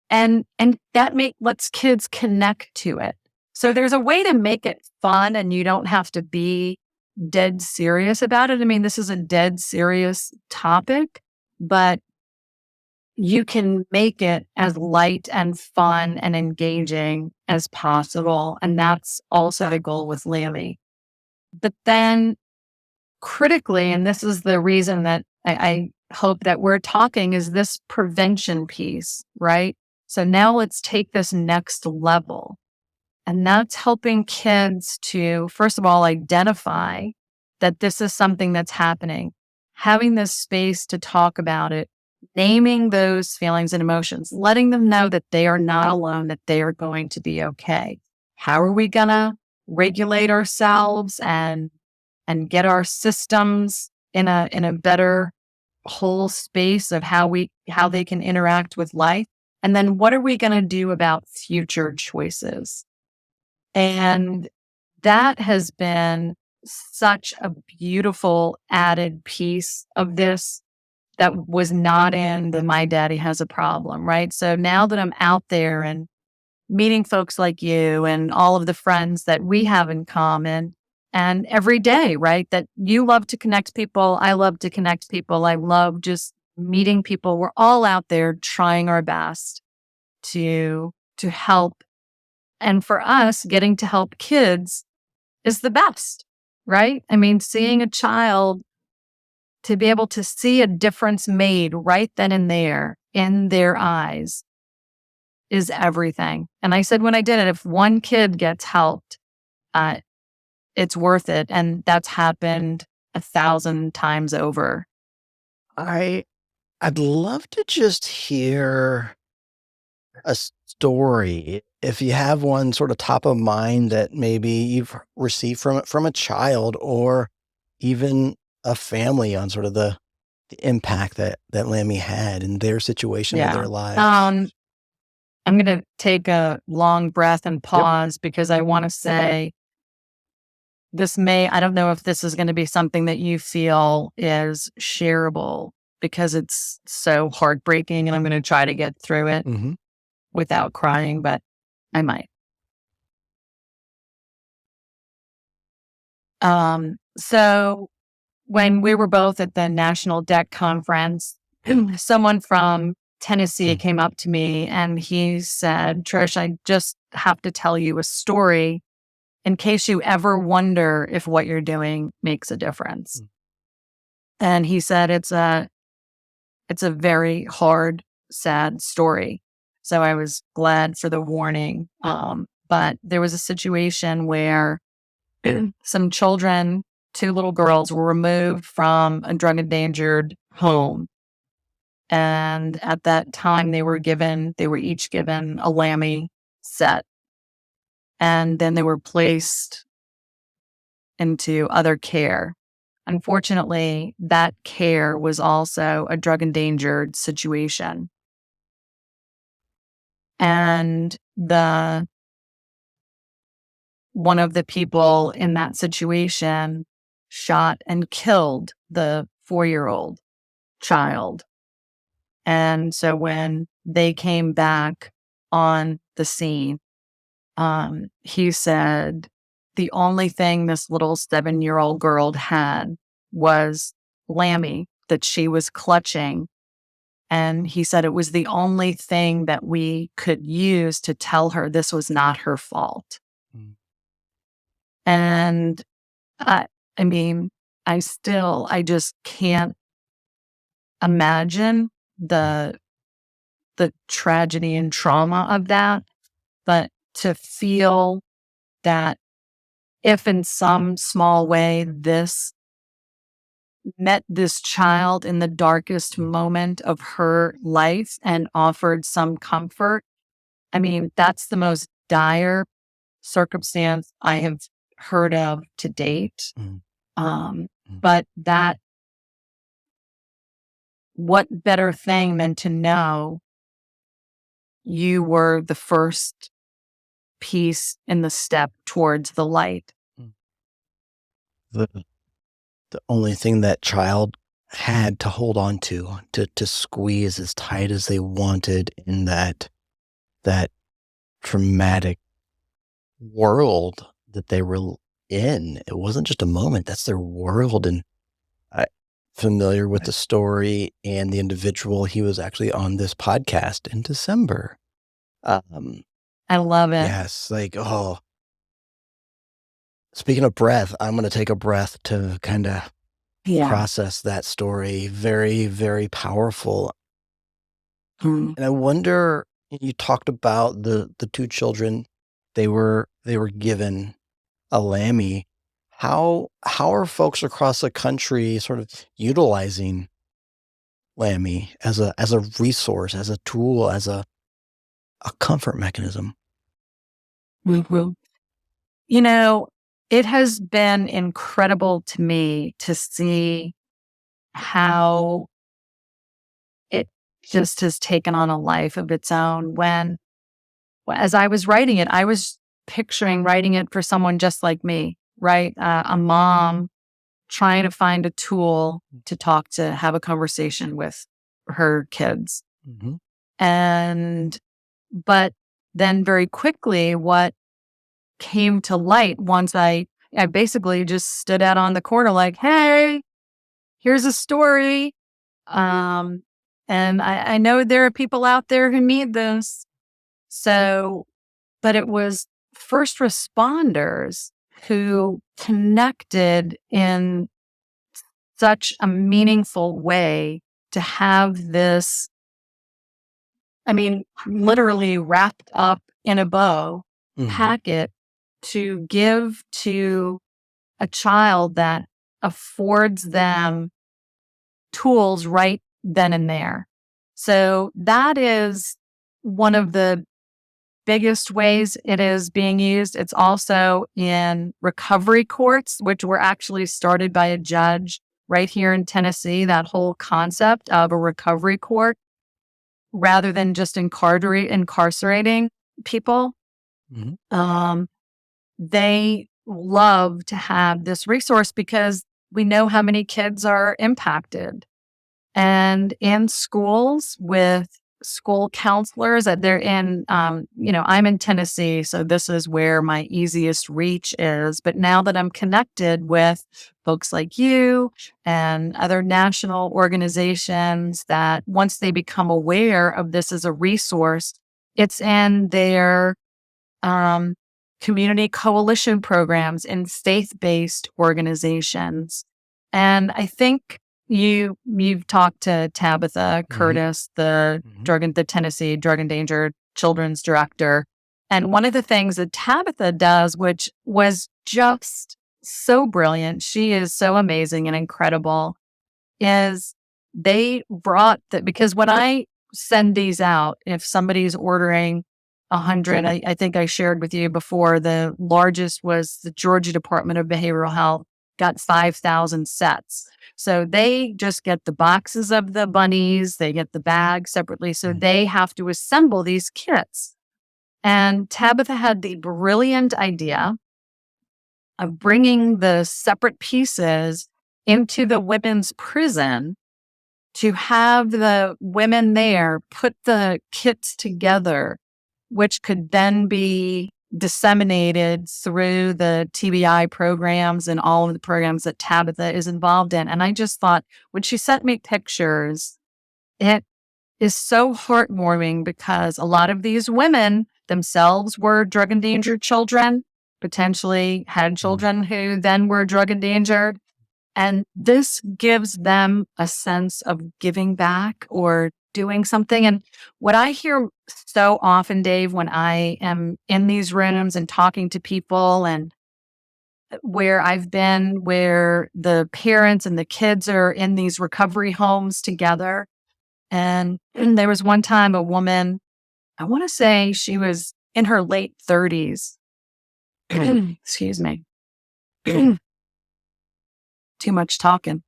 that lets kids connect to it. So there's a way to make it fun, and you don't have to be dead serious about it. I mean, this is a dead serious topic, but you can make it as light and fun and engaging as possible. And that's also the goal with Lambi. But then critically, and this is the reason that I hope that we're talking, is this prevention piece, right? So now let's take this next level. And that's helping kids to, first of all, identify that this is something that's happening, having this space to talk about it, naming those feelings and emotions, letting them know that they are not alone, that they are going to be okay. How are we going to regulate ourselves and get our systems in a better whole space of how they can interact with life? And then what are we going to do about future choices? And that has been such a beautiful added piece of this that was not in the My Daddy Has a Problem, right? So now that I'm out there and meeting folks like you and all of the friends that we have in common, and every day, right, that you love to connect people, I love to connect people, I love just meeting people. We're all out there trying our best to help. And for us, getting to help kids is the best, right? I mean, seeing a child, to be able to see a difference made right then and there in their eyes is everything. And I said when I did it, if one kid gets helped, it's worth it. And that's happened 1,000 times over. I'd love to just hear a story, if you have one sort of top of mind that maybe you've received from a child or even a family, on sort of the impact that Lambi had in their situation or Yeah. their lives. I'm going to take a long breath and pause because I want to say I don't know if this is going to be something that you feel is shareable because it's so heartbreaking, and I'm going to try to get through it without crying, but I might. So when we were both at the National Debt Conference, someone from Tennessee came up to me and he said, "Trish, I just have to tell you a story in case you ever wonder if what you're doing makes a difference." And he said, it's a very hard, sad story. So I was glad for the warning. But there was a situation where some children, 2 little girls, were removed from a drug endangered home. And at that time they were each given a Lambi set. And then they were placed into other care. Unfortunately, that care was also a drug endangered situation. And one of the people in that situation shot and killed the 4-year-old child. And so when they came back on the scene, he said the only thing this little 7-year-old girl had was Lambi that she was clutching. And he said it was the only thing that we could use to tell her this was not her fault. And I mean, I just can't imagine the tragedy and trauma of that. But to feel that if in some small way this met this child in the darkest moment of her life and offered some comfort, I mean, that's the most dire circumstance I have heard of to date. But what better thing than to know you were the first piece in the step towards the light. The only thing that child had to hold on to squeeze as tight as they wanted in that traumatic world that they were in. It wasn't just a moment, that's their world. And I'm familiar with the story and the individual. He was actually on this podcast in December. I love it. Yes, speaking of breath, I'm going to take a breath to kind of process that story. Very, very powerful. And I wonder, you talked about the 2 children, they were given a Lambi. How are folks across the country sort of utilizing Lambi as a resource, as a tool, as a comfort mechanism? You know, it has been incredible to me to see how it just has taken on a life of its own. As I was writing it, I was picturing writing it for someone just like me, right? A mom trying to find a tool to talk to, have a conversation with her kids. But then very quickly, what came to light once I basically just stood out on the corner like, hey, here's a story. And I know there are people out there who need this. So, but it was first responders who connected in such a meaningful way to have this, I mean, literally wrapped up in a bow packet to give to a child that affords them tools right then and there. So that is one of the biggest ways it is being used. It's also in recovery courts, which were actually started by a judge right here in Tennessee. That whole concept of a recovery court rather than just incarcerating people. Mhm. They love to have this resource because we know how many kids are impacted. And in schools with school counselors that they're in, I'm in Tennessee, so this is where my easiest reach is. But now that I'm connected with folks like you and other national organizations, that once they become aware of this as a resource, it's in their um, community coalition programs in faith-based organizations. And I think you've talked to Tabitha Mhm. Curtis, the Mhm. the Tennessee Drug Endangered Children's Director. And one of the things that Tabitha does, which was just so brilliant, she is so amazing and incredible, is they brought that, because when I send these out, if somebody's ordering 100, I think I shared with you before, the largest was the Georgia Department of Behavioral Health got 5,000 sets. So they just get the boxes of the bunnies, they get the bag separately. So Mm. they have to assemble these kits. And Tabitha had the brilliant idea of bringing the separate pieces into the women's prison to have the women there put the kits together, which could then be disseminated through the TBI programs and all of the programs that Tabitha is involved in. And I just thought, when she sent me pictures, it is so heartwarming because a lot of these women themselves were drug endangered children, potentially had Mm. children who then were drug endangered. And this gives them a sense of giving back or doing something. And what I hear so often, Dave, when I am in these rooms and talking to people, and where I've been, where the parents and the kids are in these recovery homes together. And there was one time a woman, I want to say she was in her late 30s. Excuse me. Too much talking.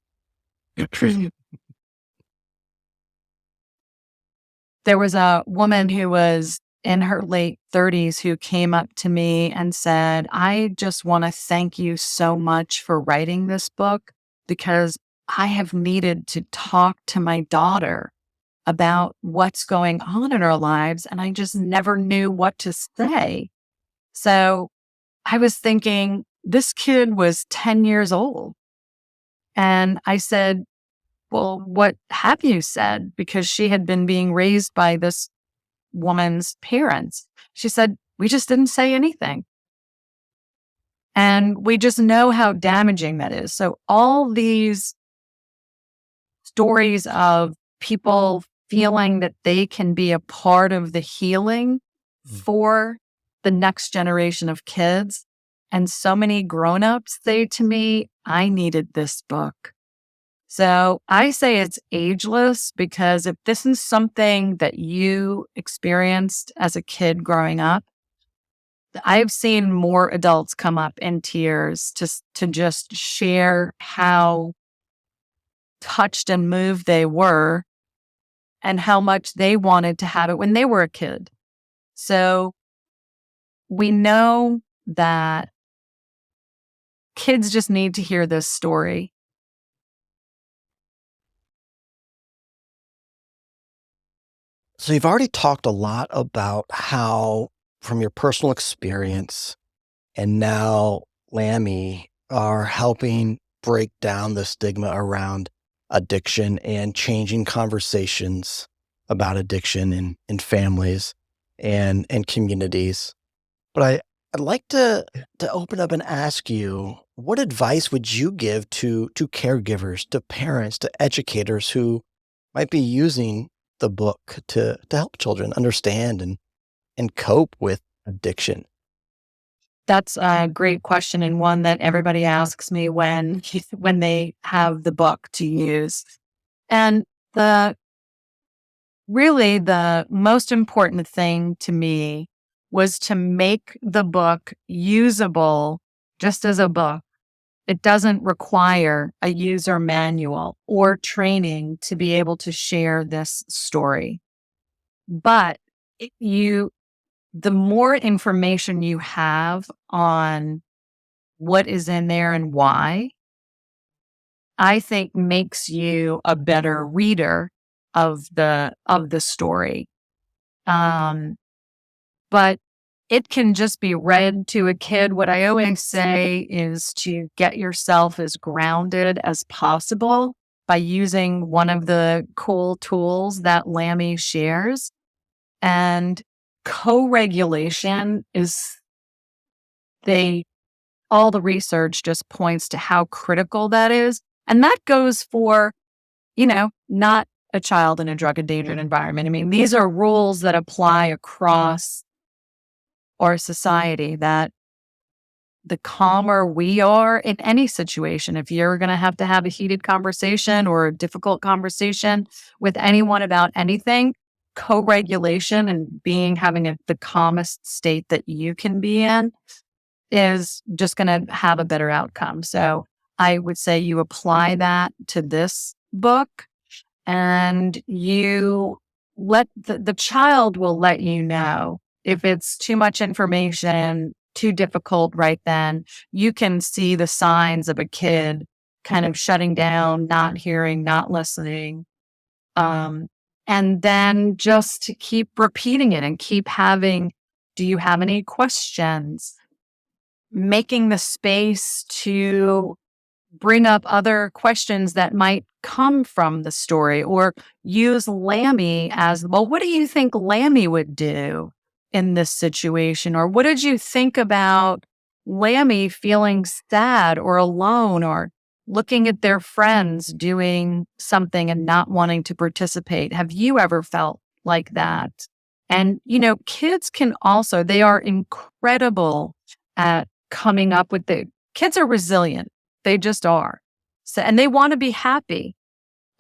There was a woman who was in her late 30s who came up to me and said, I just want to thank you so much for writing this book, because I have needed to talk to my daughter about what's going on in our lives, and I just never knew what to say. So I was thinking, this kid was 10 years old. And I said, well, what have you said? Because she had been being raised by this woman's parents. She said, we just didn't say anything. And we just know how damaging that is. So all these stories of people feeling that they can be a part of the healing Mm. for the next generation of kids. And so many grown-ups say to me, I needed this book. So I say it's ageless, because if this is something that you experienced as a kid growing up, I've seen more adults come up in tears to just share how touched and moved they were and how much they wanted to have it when they were a kid. So we know that kids just need to hear this story. So you've already talked a lot about how, from your personal experience, and now Lammy are helping break down the stigma around addiction and changing conversations about addiction in families and communities. But I'd like to open up and ask you, what advice would you give to caregivers, to parents, to educators who might be using the book to help children understand and cope with addiction? That's a great question, and one that everybody asks me when they have the book to use. And the really the most important thing to me was to make the book usable just as a book. It doesn't require a user manual or training to be able to share this story. But the more information you have on what is in there and why, I think makes you a better reader of the story. But it can just be read to a kid. What I always say is to get yourself as grounded as possible by using one of the cool tools that Lambi shares. And co-regulation is all the research just points to how critical that is. And that goes for, not a child in a drug endangered environment. I mean, these are rules that apply across our society, that the calmer we are in any situation, if you're going to have a heated conversation or a difficult conversation with anyone about anything, co-regulation and having the calmest state that you can be in is just going to have a better outcome. So I would say you apply that to this book, and you let the child will let you know if it's too much information, too difficult right then. You can see the signs of a kid kind of shutting down, not hearing, not listening. And then just to keep repeating it and keep having, do you have any questions? Making the space to bring up other questions that might come from the story, or use Lambi as, well, what do you think Lambi would do in this situation? Or what did you think about Lambi feeling sad or alone, or looking at their friends doing something and not wanting to participate? Have you ever felt like that? And, kids can also, they are incredible at coming up with kids are resilient. They just are. So, and they want to be happy.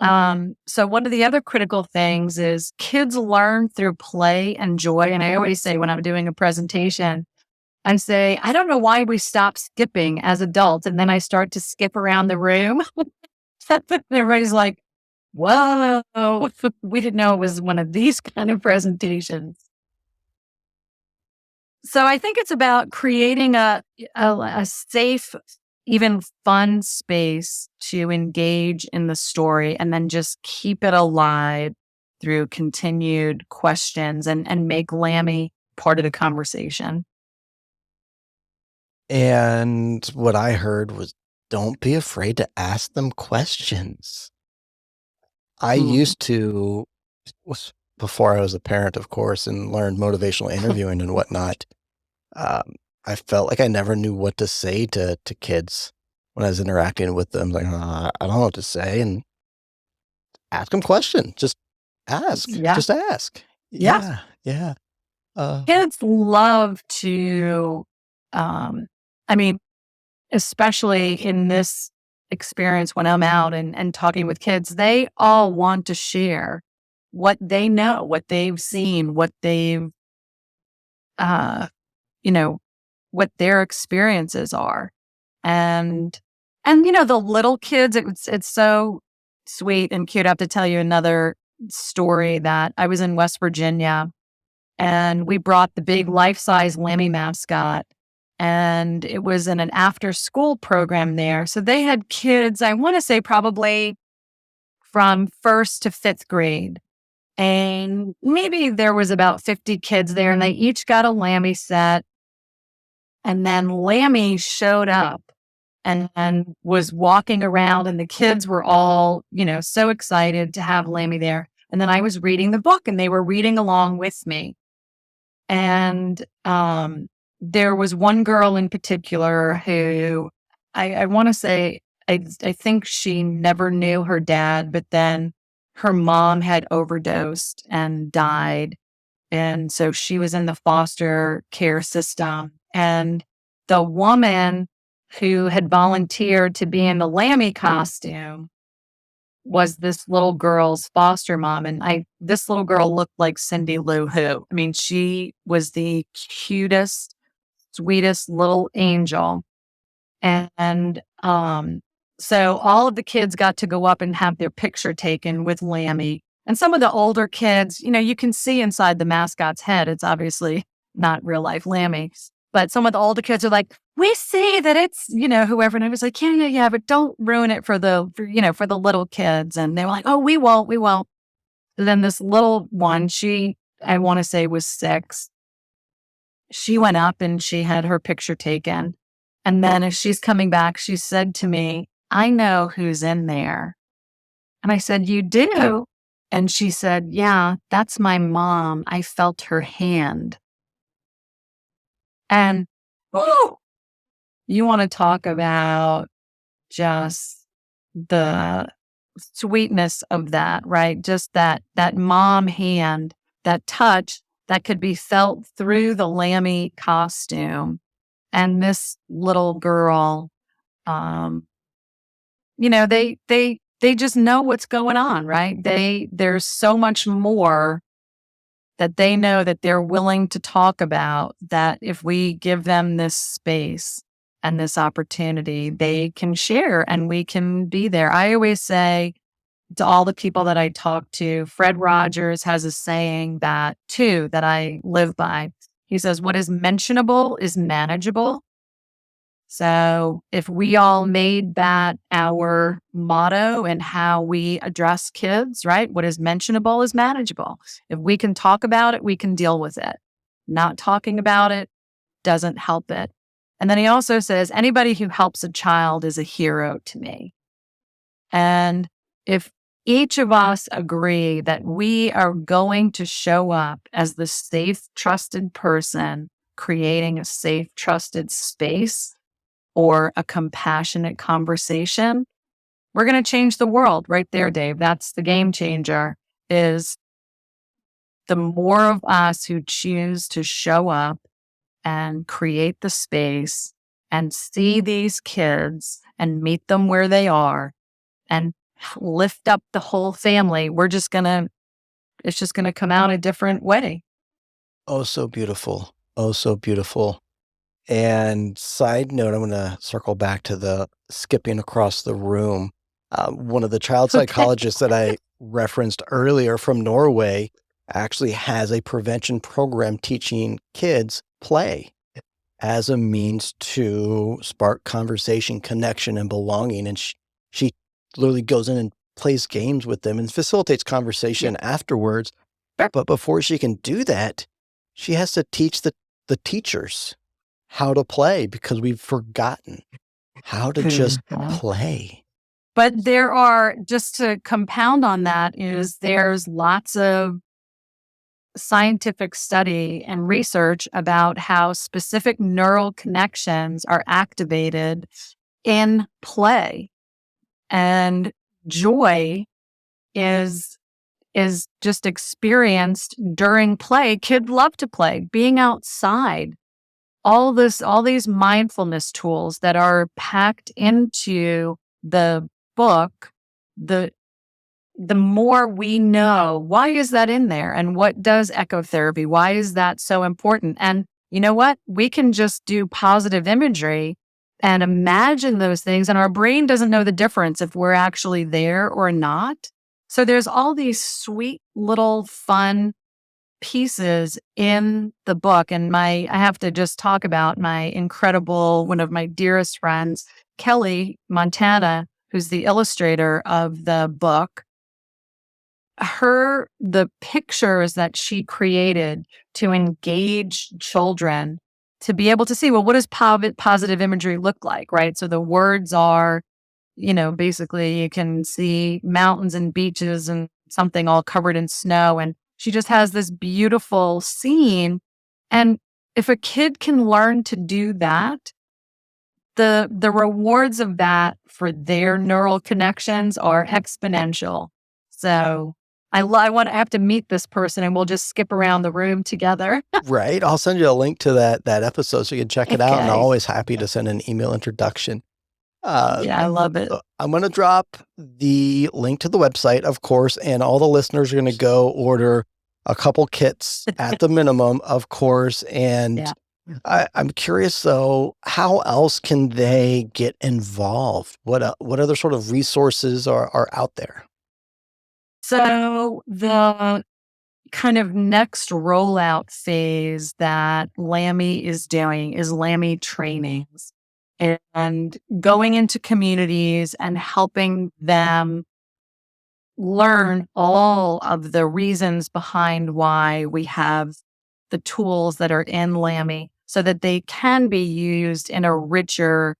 So one of the other critical things is kids learn through play and joy. And I always say when I'm doing a presentation, I say, I don't know why we stop skipping as adults. And then I start to skip around the room. Everybody's like, whoa, we didn't know it was one of these kind of presentations. So I think it's about creating a safe, even fun space to engage in the story, and then just keep it alive through continued questions and make Lambi part of the conversation. And what I heard was, don't be afraid to ask them questions. I used to, before I was a parent, of course, and learned motivational interviewing and whatnot, I felt like I never knew what to say to kids when I was interacting with them. Like, I don't know what to say, and ask them questions. Just ask. Yeah. Just ask. Yeah. Yeah. Kids love to, especially in this experience when I'm out and talking with kids, they all want to share what they know, what they've seen, what they've, what their experiences are. And the little kids, it's so sweet and cute. I have to tell you another story that I was in West Virginia, and we brought the big life-size Lambi mascot, and it was in an after-school program there. So they had kids, I want to say probably from 1st to 5th grade. And maybe there was about 50 kids there, and they each got a Lambi set. And then Lambi showed up and was walking around, and the kids were all, so excited to have Lambi there. And then I was reading the book, and they were reading along with me. And there was one girl in particular who I want to say, I think she never knew her dad, but then her mom had overdosed and died. And so she was in the foster care system. And the woman who had volunteered to be in the Lambi costume was this little girl's foster mom. And this little girl looked like Cindy Lou Who. I mean, she was the cutest, sweetest little angel. And so all of the kids got to go up and have their picture taken with Lambi. And some of the older kids, you can see inside the mascot's head. It's obviously not real life Lammy, but some of the older kids are like, we see that it's, whoever. And I was like, yeah, but don't ruin it for the little kids. And they were like, oh, we won't. And then this little one, I want to say was 6. She went up and she had her picture taken. And then as she's coming back, she said to me, I know who's in there. And I said, you do? And she said, yeah, that's my mom. I felt her hand. And whoa, you want to talk about just the sweetness of that, right? Just that mom hand, that touch that could be felt through the Lammy costume. And this little girl, they just know what's going on, right? There's so much more that they know that they're willing to talk about, that if we give them this space and this opportunity, they can share and we can be there. I always say to all the people that I talk to, Fred Rogers has a saying that I live by. He says, what is mentionable is manageable. So if we all made that our motto and how we address kids, right? What is mentionable is manageable. If we can talk about it, we can deal with it. Not talking about it doesn't help it. And then he also says, anybody who helps a child is a hero to me. And if each of us agree that we are going to show up as the safe, trusted person, creating a safe, trusted space, or a compassionate conversation, we're going to change the world right there, Dave. That's the game changer, is the more of us who choose to show up and create the space and see these kids and meet them where they are and lift up the whole family, it's just going to come out a different way. Oh, so beautiful. Oh, so beautiful. And side note, I'm going to circle back to the skipping across the room. One of the child psychologists that I referenced earlier from Norway actually has a prevention program teaching kids play as a means to spark conversation, connection, and belonging. And she literally goes in and plays games with them and facilitates conversation afterwards. But before she can do that, she has to teach the teachers how to play, because we've forgotten how to just play. But there are, just to compound on that, there's lots of scientific study and research about how specific neural connections are activated in play. And joy is just experienced during play. Kids love to play, being outside. All these mindfulness tools that are packed into the book, the more we know, why is that in there? And what does ecotherapy? Why is that so important? And you know what? We can just do positive imagery and imagine those things, and our brain doesn't know the difference if we're actually there or not. So there's all these sweet little fun pieces in the book. And I have to just talk about my incredible, one of my dearest friends, Kelly Montana, who's the illustrator of the book. The pictures that she created to engage children to be able to see, well, what does positive imagery look like, right? So the words are, basically you can see mountains and beaches and something all covered in snow. And she just has this beautiful scene. And if a kid can learn to do that, the rewards of that for their neural connections are exponential. So I have to meet this person, and we'll just skip around the room together. Right. I'll send you a link to that episode so you can check it out. And I'm Okay. always happy to send an email introduction. Yeah, I love it. I'm going to drop the link to the website, of course, and all the listeners are going to go order a couple kits at the minimum, of course. And Yeah. I'm curious, though, how else can they get involved? What other sort of resources are out there? So the kind of next rollout phase that Lambi is doing is Lambi trainings and going into communities and helping them learn all of the reasons behind why we have the tools that are in Lambi so that they can be used in a richer,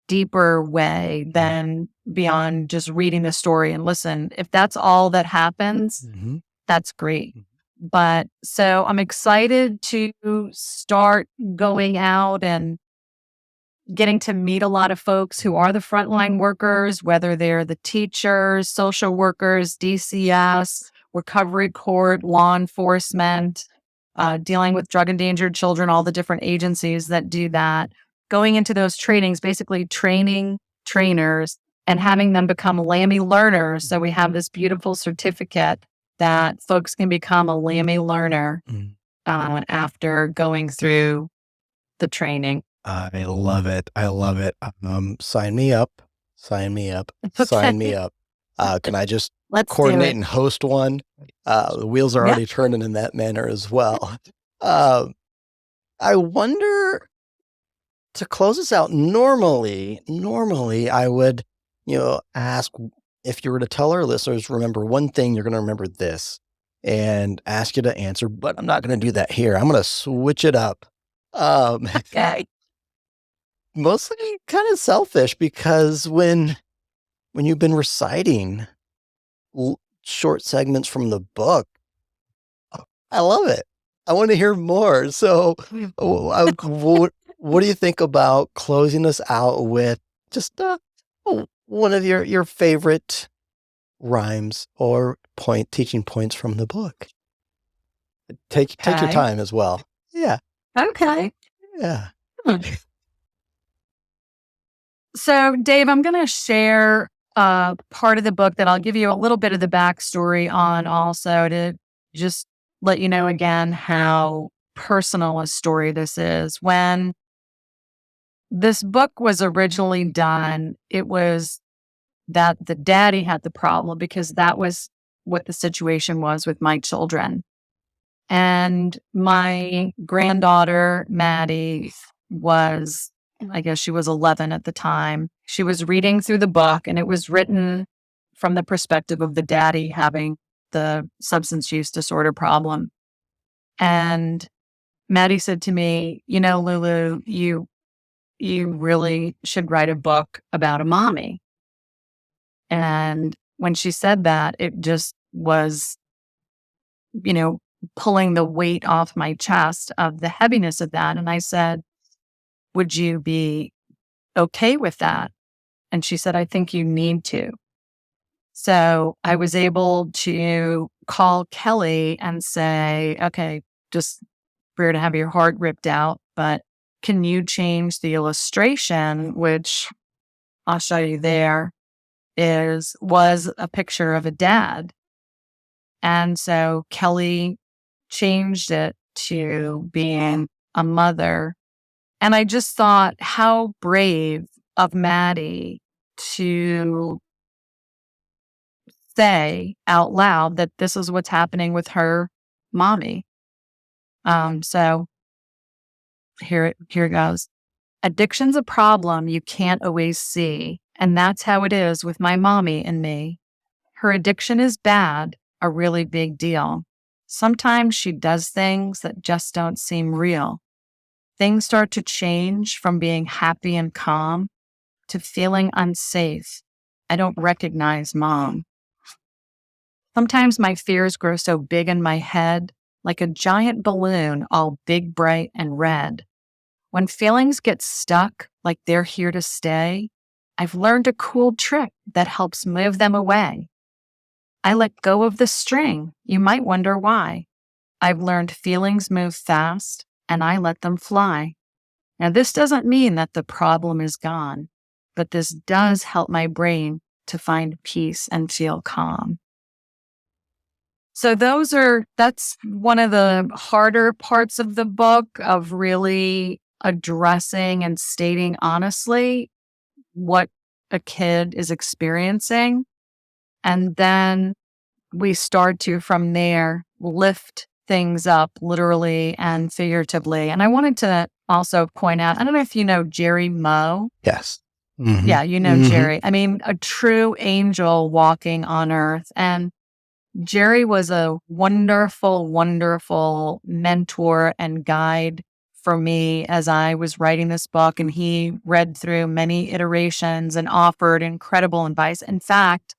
deeper way than beyond just reading the story and listen. If that's all that happens, that's great. But so I'm excited to start going out and getting to meet a lot of folks who are the frontline workers, whether they're the teachers, social workers, DCS, recovery court, law enforcement, dealing with drug endangered children, all the different agencies that do that. Going into those trainings, basically training trainers and having them become Lambi learners. So we have this beautiful certificate that folks can become a Lambi learner after going through the training. I love it. I love it. Sign me up. Sign me up. Sign me up. Can I just Let's coordinate and host one? The wheels are already turning in that manner as well. I wonder, to close us out, normally I would, ask, if you were to tell our listeners, remember one thing, you're going to remember this, and ask you to answer, but I'm not going to do that here. I'm going to switch it up. Okay. Mostly kind of selfish, because when you've been reciting short segments from the book, I love it. I want to hear more. So what do you think about closing us out with just one of your favorite rhymes or teaching points from the book? Take your time as well. Yeah. Okay. Yeah. So, Dave, I'm going to share part of the book that I'll give you a little bit of the backstory on, also to just let you know again how personal a story this is. When this book was originally done, it was that the daddy had the problem, because that was what the situation was with my children. And my granddaughter, Maddie, was, I guess she was 11 at the time. She was reading through the book, and it was written from the perspective of the daddy having the substance use disorder problem. And Maddie said to me, Lulu, you really should write a book about a mommy. And when she said that, it just was, pulling the weight off my chest of the heaviness of that. And I said, would you be okay with that? And she said, I think you need to. So I was able to call Kelly and say, okay, just for to have your heart ripped out, but can you change the illustration, which I'll show you there, was a picture of a dad. And so Kelly changed it to being a mother. And I just thought, how brave of Maddie to say out loud that this is what's happening with her mommy. So here it goes. Addiction's a problem you can't always see, and that's how it is with my mommy and me. Her addiction is bad, a really big deal. Sometimes she does things that just don't seem real. Things start to change from being happy and calm to feeling unsafe. I don't recognize mom. Sometimes my fears grow so big in my head, like a giant balloon, all big, bright, and red. When feelings get stuck, like they're here to stay, I've learned a cool trick that helps move them away. I let go of the string. You might wonder why. I've learned feelings move fast, and I let them fly. Now, this doesn't mean that the problem is gone, but this does help my brain to find peace and feel calm. So that's one of the harder parts of the book, of really addressing and stating honestly what a kid is experiencing. And then we start to, from there, lift things up literally and figuratively. And I wanted to also point out, I don't know if you know Jerry Moe. Yes. Mm-hmm. Yeah, you know Jerry. I mean, a true angel walking on earth. And Jerry was a wonderful, wonderful mentor and guide for me as I was writing this book. And he read through many iterations and offered incredible advice. In fact,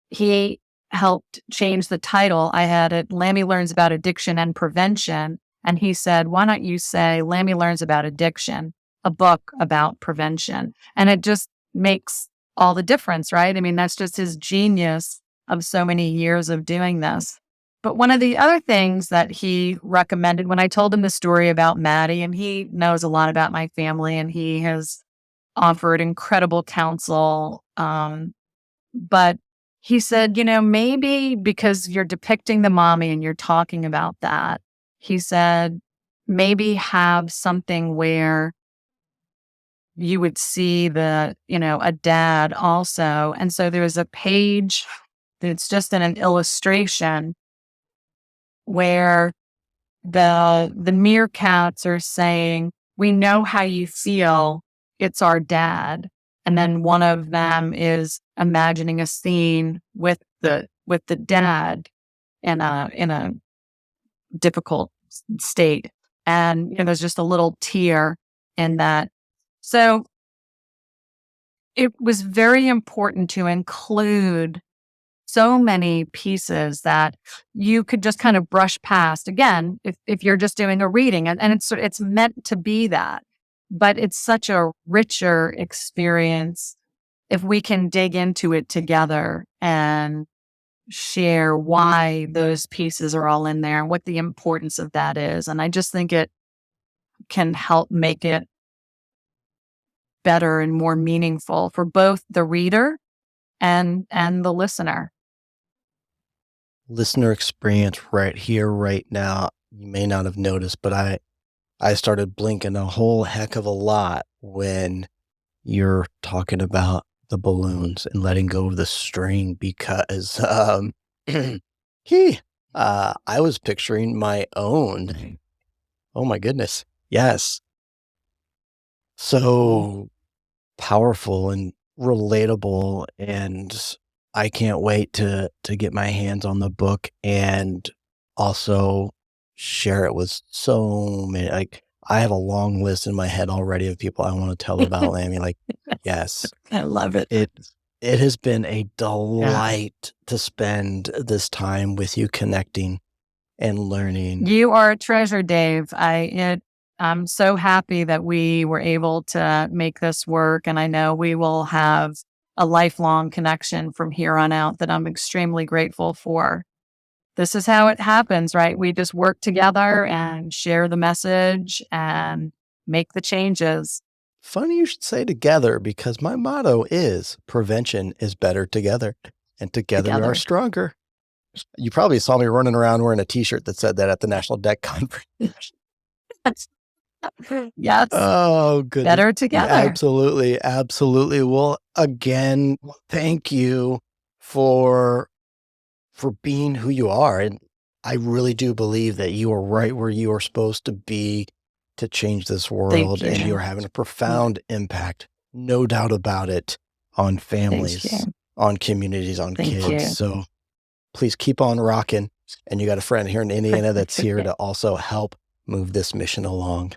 he helped change the title. I had it, Lambi Learns About Addiction and Prevention. And he said, why don't you say Lambi Learns About Addiction, a book about prevention? And it just makes all the difference, right? I mean, that's just his genius of so many years of doing this. But one of the other things that he recommended when I told him the story about Maddie, and he knows a lot about my family and he has offered incredible counsel. But he said, maybe because you're depicting the mommy and you're talking about that, he said, maybe have something where you would see a dad also. And so there's a page that's just in an illustration where the meerkats are saying, we know how you feel. It's our dad. And then one of them is imagining a scene with the dad in a difficult state. And there's just a little tear in that. So it was very important to include so many pieces that you could just kind of brush past. Again, if you're just doing a reading, and it's meant to be that, but it's such a richer experience if we can dig into it together and share why those pieces are all in there and what the importance of that is. And I just think it can help make it better and more meaningful for both the reader and the listener. Listener experience right here, right now. You may not have noticed, but I started blinking a whole heck of a lot when you're talking about the balloons and letting go of the string because I was picturing my own. Oh my goodness. Yes. So powerful and relatable, and I can't wait to get my hands on the book and also share it with so many. Like, I have a long list in my head already of people I want to tell about Lambi. Like, yes, I love it. It has been a delight to spend this time with you, connecting and learning. You are a treasure, Dave. I'm so happy that we were able to make this work, and I know we will have a lifelong connection from here on out that I'm extremely grateful for. This is how it happens, right? We just work together and share the message and make the changes. Funny you should say together, because my motto is prevention is better together, and together we are stronger. You probably saw me running around wearing a t-shirt that said that at the National Deck Conference. Yes. Oh, good. Better together. Absolutely. Absolutely. Well, again, thank you for being who you are. And I really do believe that you are right where you are supposed to be to change this world. And you're having a profound impact, no doubt about it, on families, on communities, on kids. So please keep on rocking. And you got a friend here in Indiana that's here to also help move this mission along.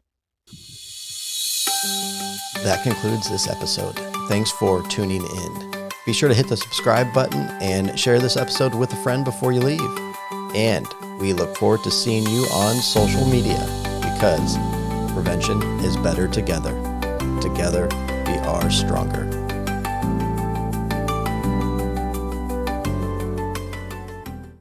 That concludes this episode. Thanks for tuning in. Be sure to hit the subscribe button and share this episode with a friend before you leave. And we look forward to seeing you on social media, because prevention is better together. Together, we are stronger.